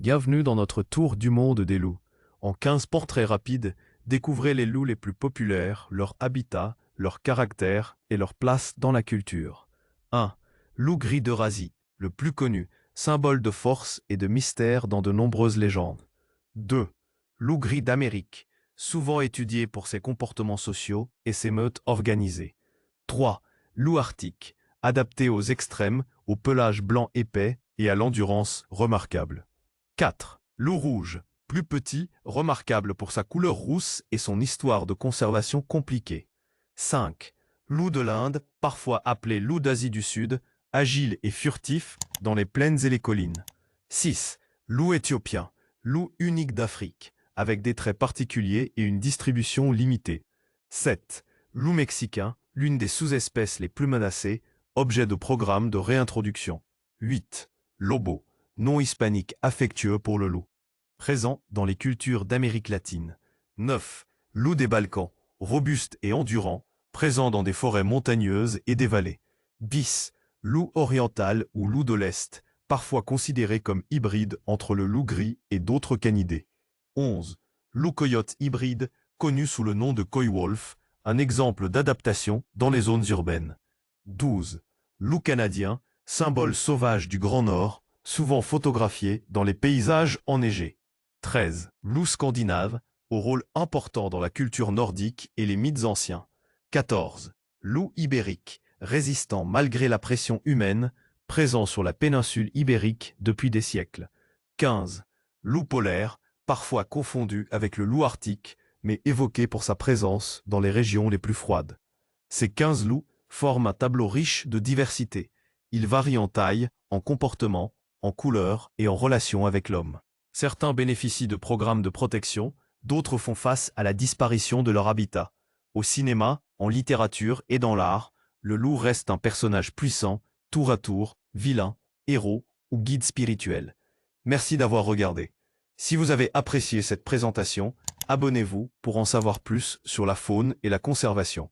Bienvenue dans notre tour du monde des loups. En 15 portraits rapides, découvrez les loups les plus populaires, leur habitat, leur caractère et leur place dans la culture. 1. Loup gris d'Eurasie, le plus connu, symbole de force et de mystère dans de nombreuses légendes. 2. Loup gris d'Amérique, souvent étudié pour ses comportements sociaux et ses meutes organisées. 3. Loup arctique, adapté aux extrêmes, au pelage blanc épais et à l'endurance remarquable. 4. Loup rouge, plus petit, remarquable pour sa couleur rousse et son histoire de conservation compliquée. 5. Loup de l'Inde, parfois appelé loup d'Asie du Sud, agile et furtif dans les plaines et les collines. 6. Loup éthiopien, loup unique d'Afrique, avec des traits particuliers et une distribution limitée. 7. Loup mexicain, l'une des sous-espèces les plus menacées, objet de programme de réintroduction. 8. Lobo, nom hispanique affectueux pour le loup. Présent dans les cultures d'Amérique latine. 9. Loup des Balkans, robuste et endurant, présent dans des forêts montagneuses et des vallées. 10. Loup oriental ou loup de l'Est, parfois considéré comme hybride entre le loup gris et d'autres canidés. 11. Loup coyote hybride, connu sous le nom de coy wolf, un exemple d'adaptation dans les zones urbaines. 12. Loup canadien, symbole sauvage du Grand Nord, souvent photographié dans les paysages enneigés. 13. Loup scandinave, au rôle important dans la culture nordique et les mythes anciens. 14. Loup ibérique, résistant malgré la pression humaine, présent sur la péninsule ibérique depuis des siècles. 15. Loup polaire, parfois confondu avec le loup arctique, mais évoqué pour sa présence dans les régions les plus froides. Ces 15 loups forment un tableau riche de diversité. Ils varient en taille, en comportement, en couleur et en relation avec l'homme. Certains bénéficient de programmes de protection, d'autres font face à la disparition de leur habitat. Au cinéma, en littérature et dans l'art, le loup reste un personnage puissant, tour à tour, vilain, héros ou guide spirituel. Merci d'avoir regardé. Si vous avez apprécié cette présentation, abonnez-vous pour en savoir plus sur la faune et la conservation.